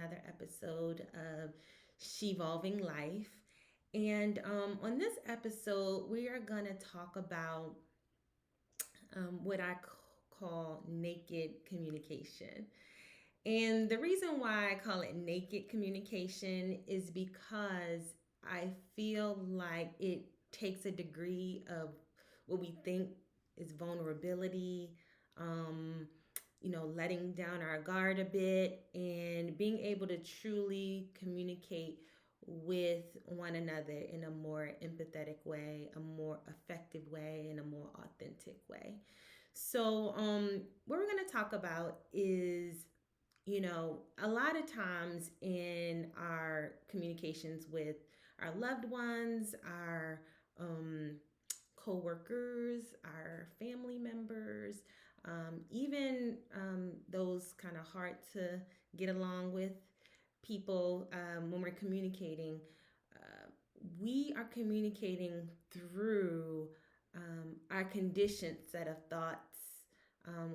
another episode of She Evolving Life. And on this episode, we are going to talk about what I call naked communication. And the reason why I call it naked communication is because I feel like it takes a degree of what we think is vulnerability, um, letting down our guard a bit and being able to truly communicate with one another in a more empathetic way, a more effective way, and a more authentic way. So, what we're going to talk about is a lot of times in our communications with our loved ones, our co-workers, our family members, even those kind of hard to get along with people, when we're communicating, uh, we are communicating through our conditioned set of thoughts,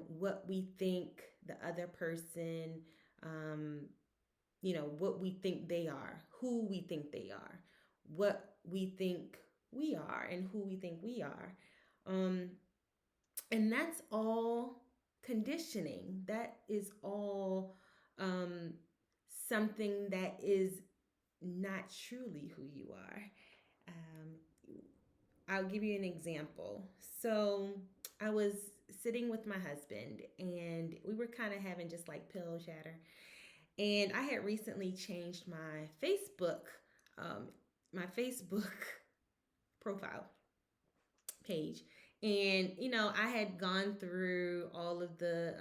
what we think the other person, um, what we think they are, who we think they are, what we think we are, and who we think we are. Um, and that's all conditioning. That is all um, something that is not truly who you are. I'll give you an example. So I was sitting with my husband and we were kind of having just like pillow chatter. And I had recently changed um, my Facebook profile page. And, I had gone through all of the,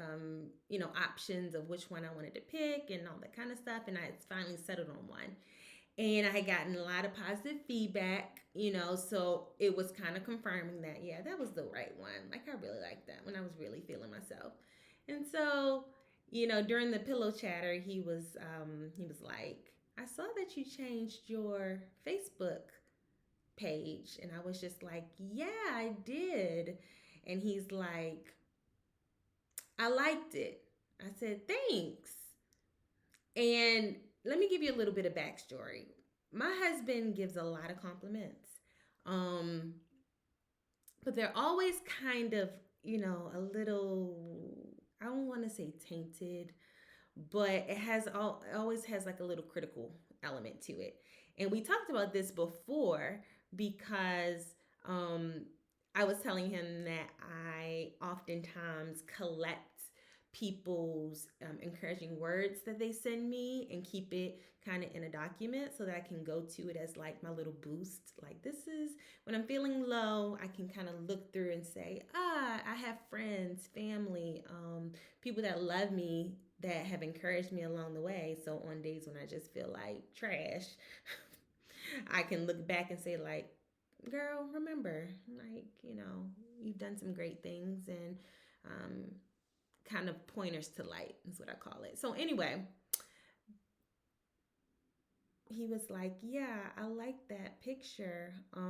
options of which one I wanted to pick and all that kind of stuff. And I had finally settled on one. And I had gotten a lot of positive feedback, so it was kind of confirming that, yeah, that was the right one. Like, I really liked that when I was really feeling myself. And so, during the pillow chatter, he was like, I saw that you changed your Facebook page. And I was just like, yeah, I did. And he's like, I liked it. I said, thanks. And let me give you a little bit of backstory. My husband gives a lot of compliments. Um, but they're always kind of, a little, I don't want to say tainted, but it always has like a little critical element to it. And we talked about this before because um, I was telling him that I oftentimes collect people's encouraging words that they send me and keep it kind of in a document so that I can go to it as like my little boost. Like, this is when I'm feeling low, I can kind of look through and say, I have friends, family, people that love me that have encouraged me along the way. So on days when I just feel like trash, I can look back and say, like, girl, remember, like, you've done some great things, and um, kind of pointers to light is what I call it. So anyway, he was like, yeah, I like that picture. I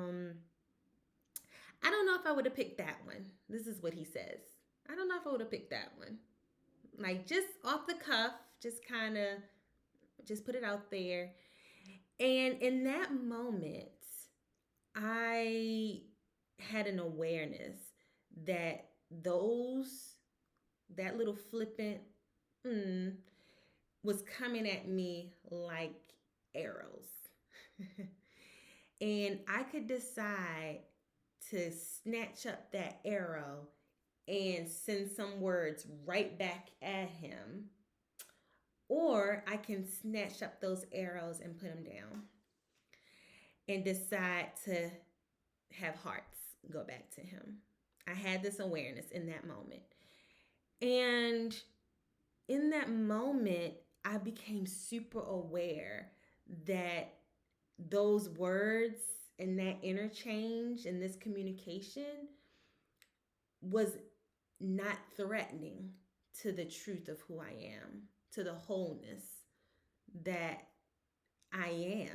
don't know if I would have picked that one. This is what he says. I don't know if I would have picked that one. Like, just off the cuff, just kind of just put it out there. And in that moment, I had an awareness that those that little flippant mm, was coming at me like arrows. And I could decide to snatch up that arrow and send some words right back at him, or I can snatch up those arrows and put them down and decide to have hearts go back to him. I had this awareness in that moment. And in that moment, I became super aware that those words and that interchange and this communication was not threatening to the truth of who I am, to the wholeness that I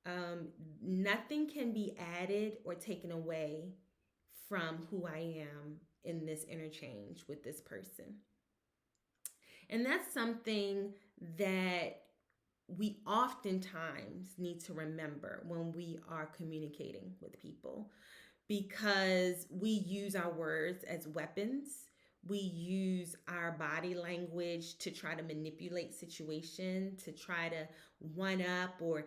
am. Nothing can be added or taken away from who I am in this interchange with this person. And that's something that we oftentimes need to remember when we are communicating with people, because we use our words as weapons. We use our body language to try to manipulate situation, to try to one up or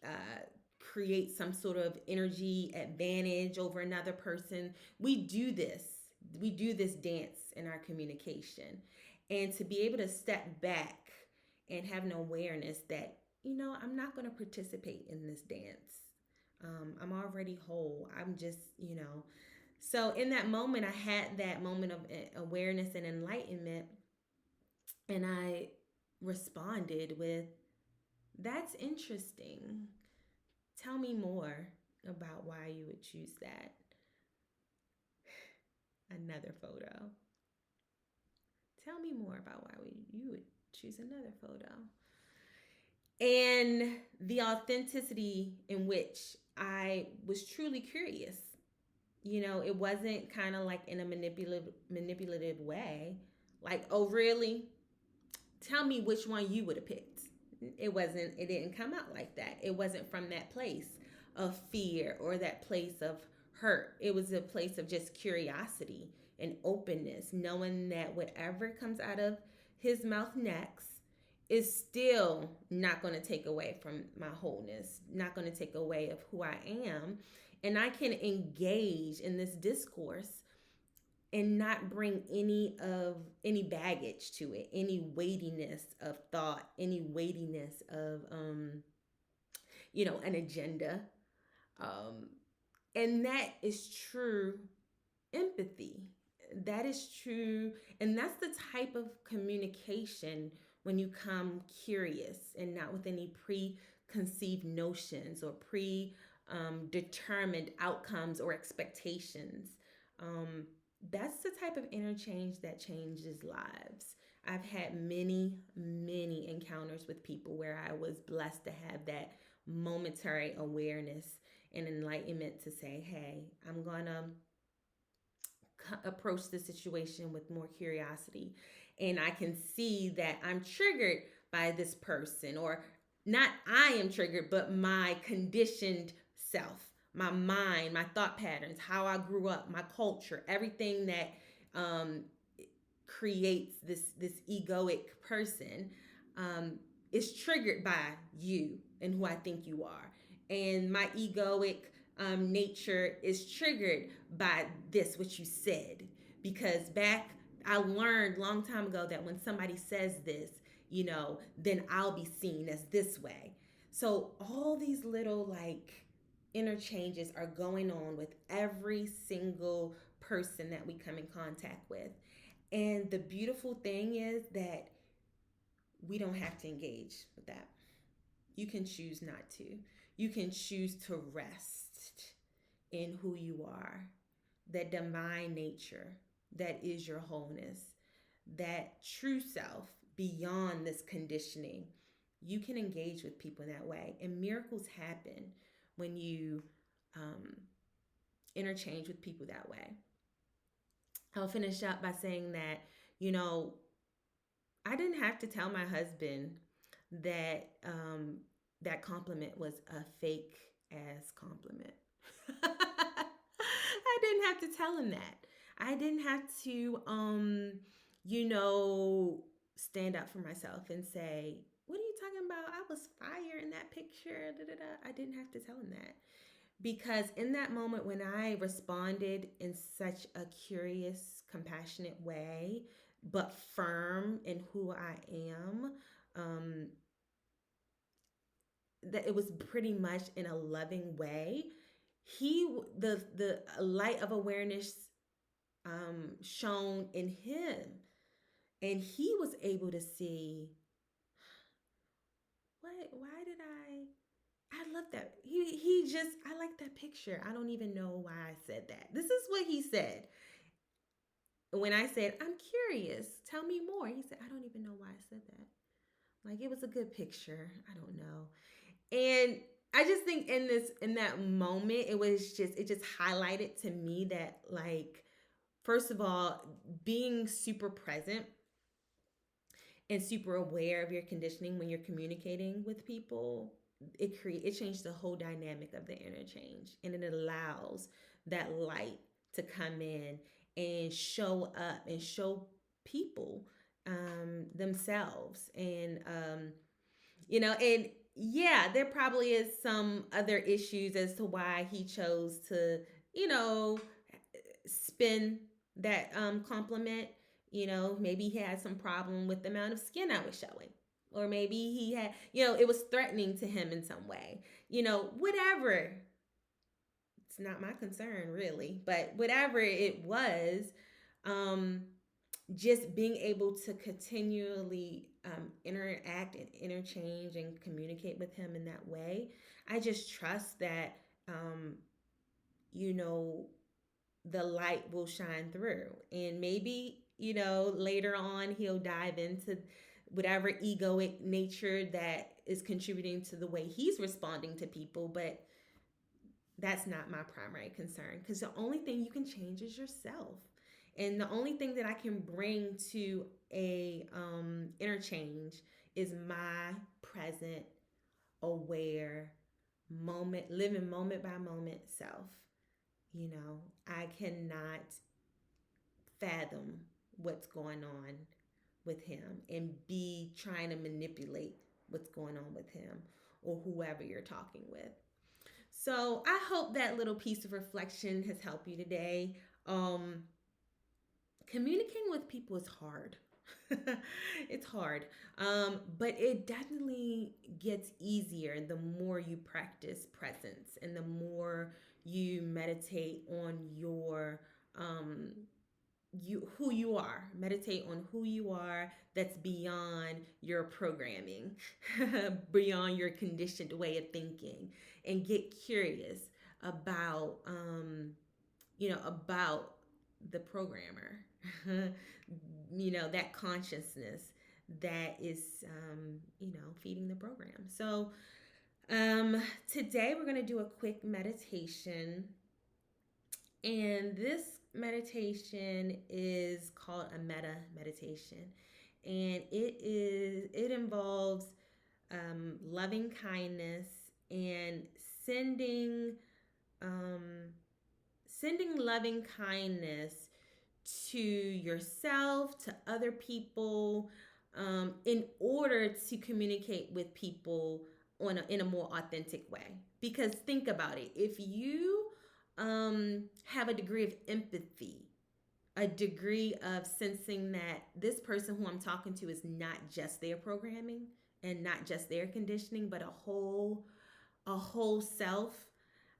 uh, create some sort of energy advantage over another person. We do this. We do this dance in our communication. And to be able to step back and have an awareness that, I'm not going to participate in this dance. I'm already whole. I'm just, So in that moment, I had that moment of awareness and enlightenment. And I responded with, that's interesting. Tell me more about why you would choose that. Another photo. Tell me more about why you would choose another photo. And the authenticity in which I was truly curious. It wasn't kind of like in a manipulative way. Like, oh really? Tell me which one you would have picked. It didn't come out like that. It wasn't from that place of fear or that place of hurt. It was a place of just curiosity and openness, knowing that whatever comes out of his mouth next is still not going to take away from my wholeness, not going to take away of who I am. And I can engage in this discourse and not bring any baggage to it, any weightiness of thought, any weightiness of an agenda. um and that is true empathy. That is true. And that's the type of communication when you come curious and not with any preconceived notions or pre determined outcomes or expectations. Um, that's the type of interchange that changes lives. I've had many, many encounters with people where I was blessed to have that momentary awareness and enlightenment to say, hey, I'm going to approach the situation with more curiosity. And I can see that I'm triggered by this person, or not I am triggered, but my conditioned self, my mind, my thought patterns, how I grew up, my culture, everything that um, creates this egoic person is triggered by you and who I think you are. And my egoic nature is triggered by this, what you said. Because back, I learned a long time ago that when somebody says this, then I'll be seen as this way. So all these little like interchanges are going on with every single person that we come in contact with. And the beautiful thing is that we don't have to engage with that. You can choose not to. You can choose to rest in who you are, that divine nature that is your wholeness, that true self beyond this conditioning. You can engage with people in that way. And miracles happen when you um, interchange with people that way. I'll finish up by saying that, you know, I didn't have to tell my husband that that compliment was a fake ass compliment. I didn't have to tell him that. I didn't have to, you know, stand up for myself and say, "What are you talking about? I was fire in that picture." Da, da, da. I didn't have to tell him that, because in that moment when I responded in such a curious, compassionate way, but firm in who I am, um, that it was pretty much in a loving way. The light of awareness shone in him, and he was able to see what. Why did I love that. He just, I like that picture. I don't even know why I said that. This is what he said. When I said, I'm curious, tell me more. He said, I don't even know why I said that. Like, it was a good picture. I don't know. And I just think in that moment, it just highlighted to me that, like, first of all, being super present and super aware of your conditioning when you're communicating with people, it changed the whole dynamic of the interchange, and it allows that light to come in and show up and show people themselves. And and yeah, there probably is some other issues as to why he chose to, you know, spin that compliment. Maybe he had some problem with the amount of skin I was showing. Or maybe he had, it was threatening to him in some way. Whatever. It's not my concern, really. But whatever it was, um, just being able to continually interact and interchange and communicate with him in that way, I just trust that, you know, the light will shine through. And maybe, later on he'll dive into whatever egoic nature that is contributing to the way he's responding to people. But that's not my primary concern, because the only thing you can change is yourself. And the only thing that I can bring to a interchange is my present, aware, living moment by moment self. I cannot fathom what's going on with him and be trying to manipulate what's going on with him or whoever you're talking with. So I hope that little piece of reflection has helped you today. Communicating with people is hard. It's hard. But it definitely gets easier the more you practice presence and the more you meditate on who you are. Meditate on who you are, that's beyond your programming, beyond your conditioned way of thinking, and get curious about about the programmer. That consciousness that is feeding the program. So today we're going to do a quick meditation, and this meditation is called a meta meditation, and it involves loving kindness and sending sending loving kindness to yourself, to other people, in order to communicate with people in a more authentic way. Because think about it, if you have a degree of empathy, a degree of sensing that this person who I'm talking to is not just their programming and not just their conditioning, but a whole self,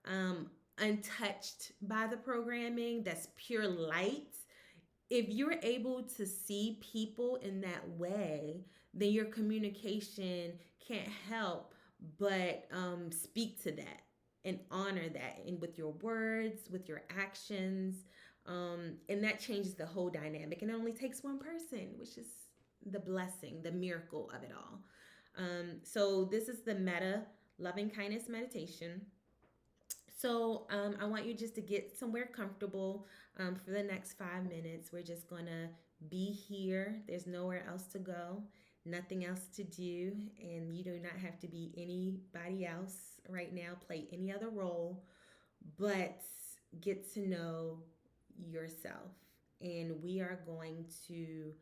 um, untouched by the programming, that's pure light. If you're able to see people in that way, then your communication can't help but speak to that and honor that, and with your words, with your actions, and that changes the whole dynamic. And it only takes one person, which is the blessing, the miracle of it all. So this is the meta loving kindness meditation. So I want you just to get somewhere comfortable for the next 5 minutes. We're just going to be here. There's nowhere else to go, nothing else to do, and you do not have to be anybody else right now, play any other role, but get to know yourself. And we are going to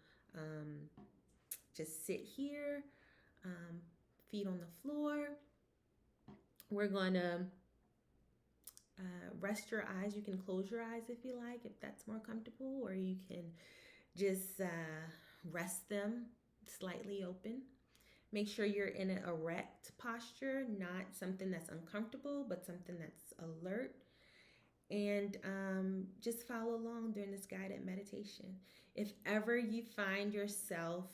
just sit here, um, feet on the floor. We're going to rest your eyes. You can close your eyes if you like, if that's more comfortable, or you can just rest them slightly open. Make sure you're in an erect posture, not something that's uncomfortable, but something that's alert. And just follow along during this guided meditation. If ever you find yourself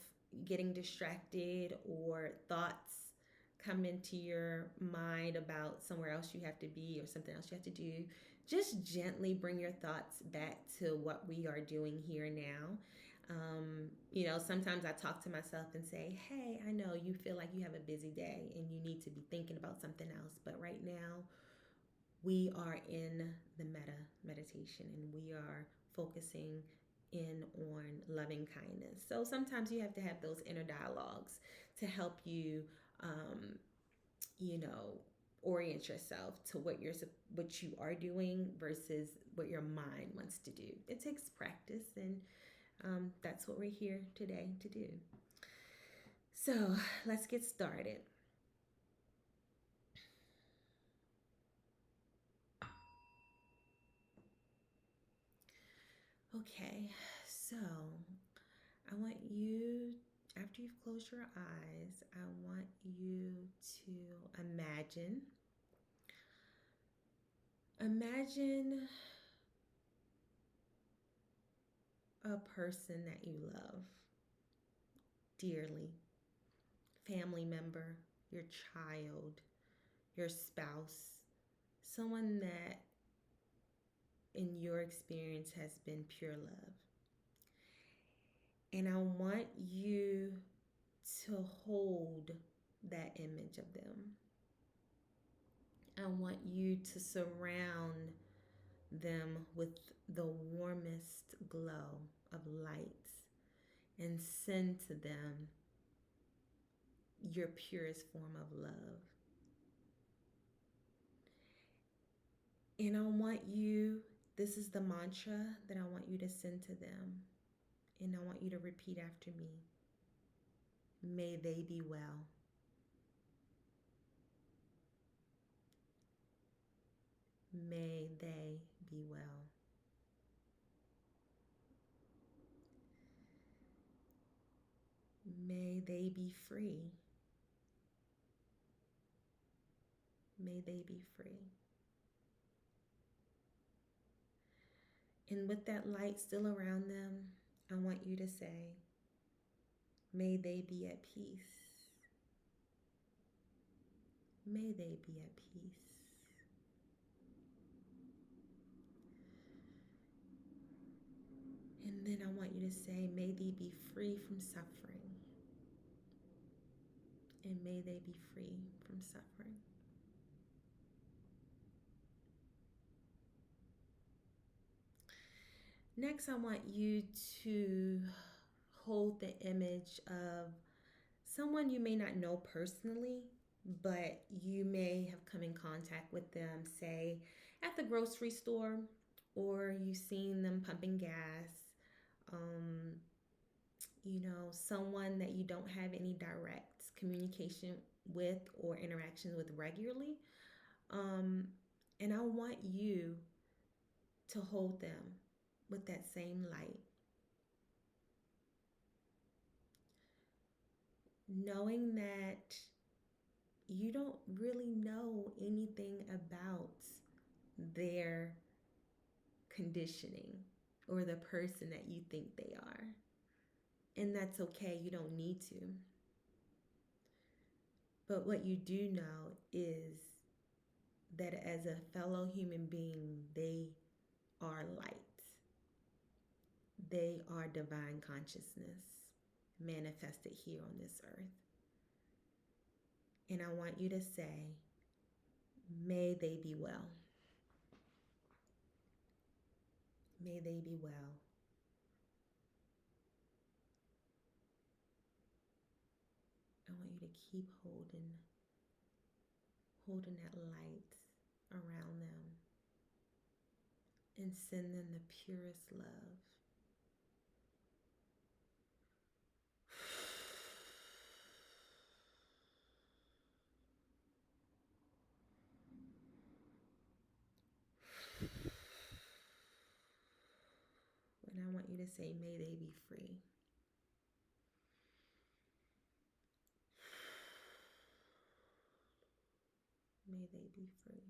getting distracted or thoughts come into your mind about somewhere else you have to be or something else you have to do, just gently bring your thoughts back to what we are doing here now. Sometimes I talk to myself and say, hey, I know you feel like you have a busy day and you need to be thinking about something else, but right now we are in the meta meditation and we are focusing in on loving kindness. So sometimes you have to have those inner dialogues to help you, um, you know, orient yourself to what you are doing versus what your mind wants to do. It takes practice, and that's what we're here today to do. So let's get started. Okay, so I want you, after you've closed your eyes, I want you to imagine a person that you love dearly, family member, your child, your spouse, someone that in your experience has been pure love. And I want you to hold that image of them. I want you to surround them with the warmest glow of light and send to them your purest form of love. And I want you, this is the mantra that I want you to send to them. And I want you to repeat after me. May they be well. May they be well. May they be free. May they be free. And with that light still around them, I want you to say, may they be at peace. May they be at peace. And then I want you to say, may they be free from suffering. And may they be free from suffering. Next, I want you to hold the image of someone you may not know personally, but you may have come in contact with them, say at the grocery store, or you've seen them pumping gas. Someone that you don't have any direct communication with or interaction with regularly. And I want you to hold them with that same light, knowing that you don't really know anything about their conditioning or the person that you think they are. And that's okay, you don't need to. But what you do know is that as a fellow human being, they are light. They are divine consciousness manifested here on this earth. And I want you to say, may they be well. May they be well. I want you to keep holding that light around them and send them the purest love. And I want you to say, may they be free. May they be free.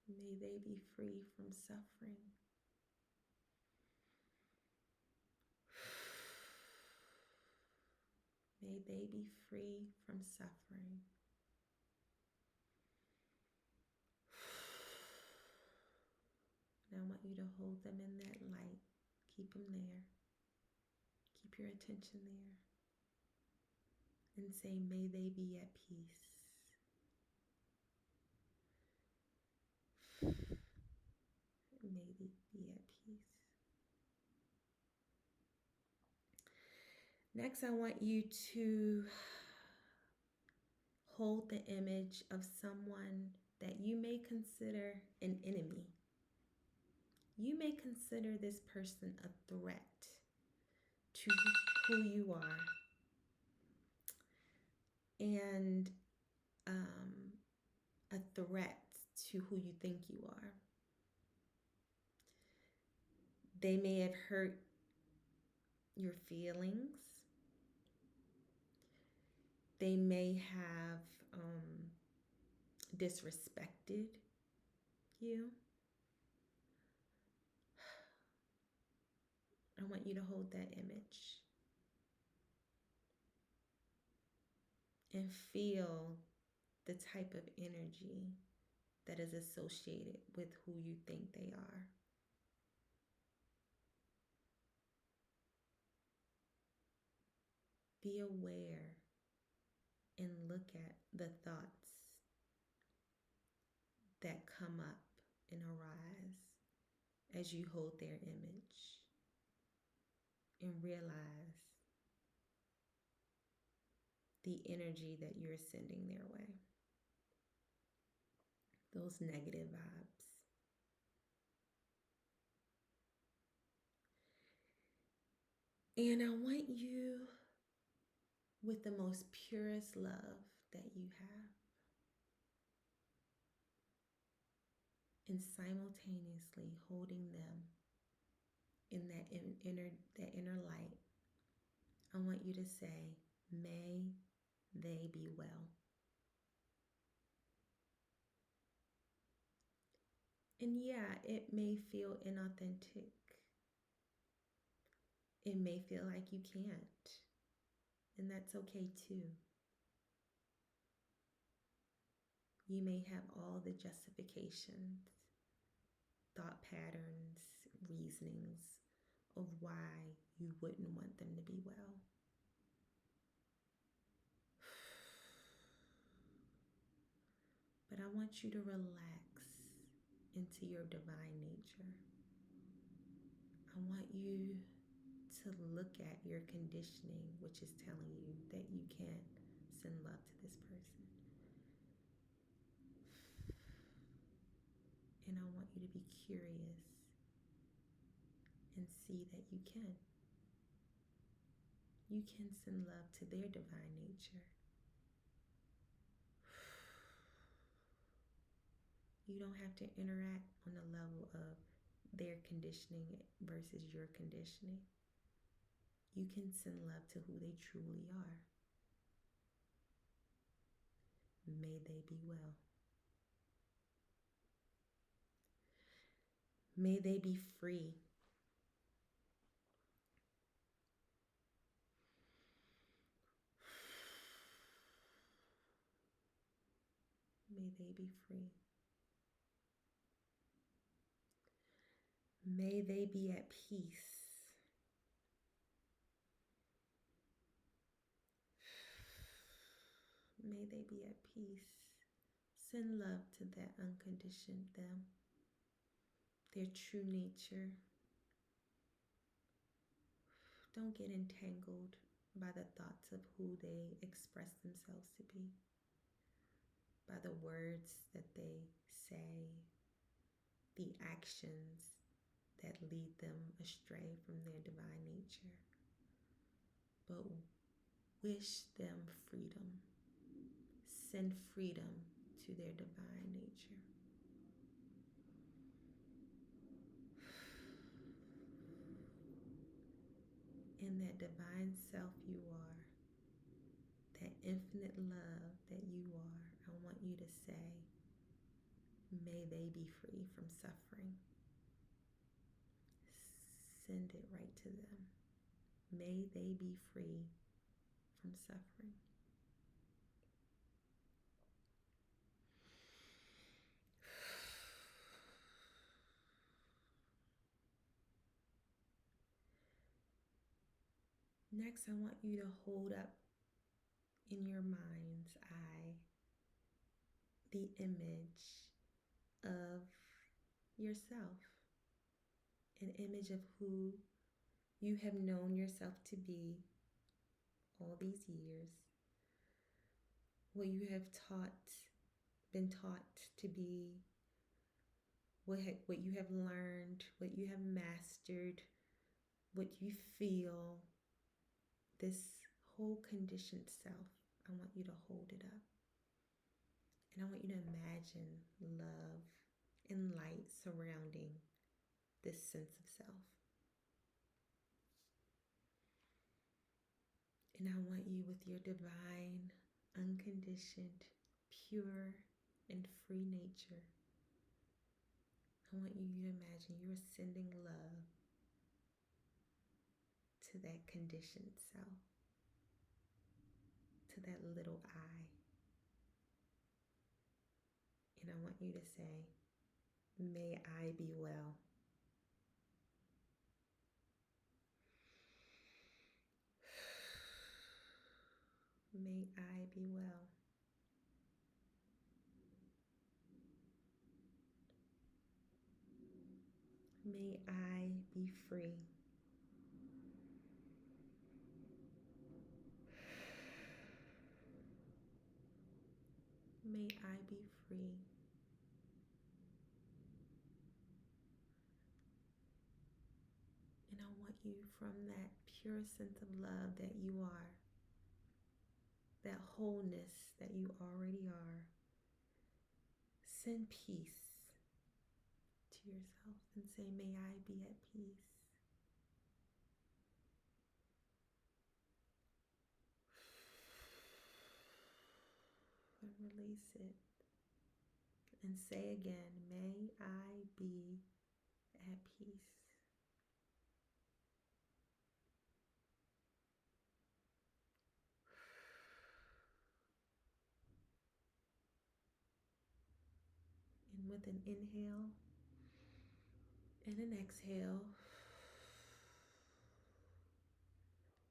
May they be free from suffering. May they be free from suffering. And I want you to hold them in that light. Keep them there. Keep your attention there. And say, may they be at peace. Next, I want you to hold the image of someone that you may consider an enemy. You may consider this person a threat to who you are and um, a threat to who you think you are. They may have hurt your feelings. They may have disrespected you. I want you to hold that image and feel the type of energy that is associated with who you think they are. Be aware and look at the thoughts that come up and arise as you hold their image and realize the energy that you're sending their way, those negative vibes. And I want you, with the most purest love that you have, and simultaneously holding them in that inner light, I want you to say, may they be well. And yeah, it may feel inauthentic. It may feel like you can't. And that's okay too. You may have all the justifications, thought patterns, reasonings of why you wouldn't want them to be well. But I want you to relax into your divine nature. I want you to look at your conditioning, which is telling you that you can't send love to this person. And I want you to be curious and see that you can. You can send love to their divine nature. You don't have to interact on the level of their conditioning versus your conditioning. You can send love to who they truly are. May they be well. May they be free. May they be free. May they be at peace. May they be at peace. Send love to that unconditioned them, their true nature. Don't get entangled by the thoughts of who they express themselves to be, by the words that they say, the actions that lead them astray from their divine nature. But wish them freedom. Send freedom to their divine nature. In that divine self you are, that infinite love that you are, I want you to say, may they be free from suffering. Send it right to them. May they be free from suffering. Next, I want you to hold up in your mind's eye the image of yourself, an image of who you have known yourself to be these years, what you have been taught to be, what you have learned, what you have mastered, what you feel, this whole conditioned self, I want you to hold it up. And I want you to imagine love and light surrounding this sense of self. And I want you, with your divine, unconditioned, pure, and free nature, I want you to imagine you're sending love to that conditioned self, to that little I. And I want you to say, may I be well. May I be well. May I be free. May I be free. And I want you, from that pure sense of love that you are, that wholeness that you already are, send peace to yourself and say, may I be at peace. And release it. And say again, may I be at peace. And with an inhale and an exhale,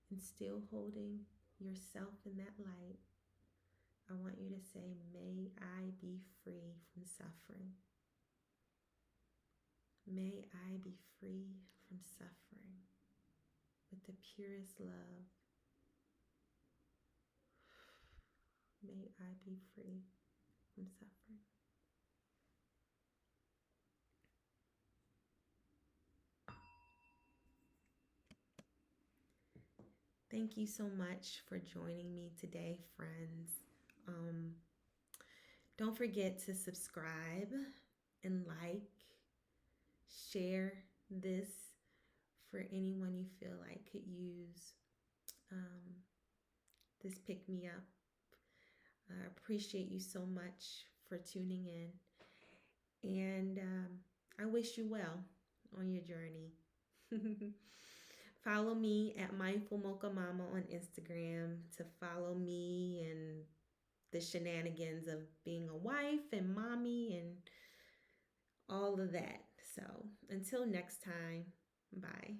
and still holding yourself in that light, I want you to say, may I be free from suffering. May I be free from suffering with the purest love. May I be free from suffering. Thank you so much for joining me today, friends. Don't forget to subscribe and like, share this for anyone you feel like could use this pick me up. I appreciate you so much for tuning in, and I wish you well on your journey. Follow me at Mindful Mocha Mama on Instagram to follow me and the shenanigans of being a wife and mommy and all of that. So until next time, bye.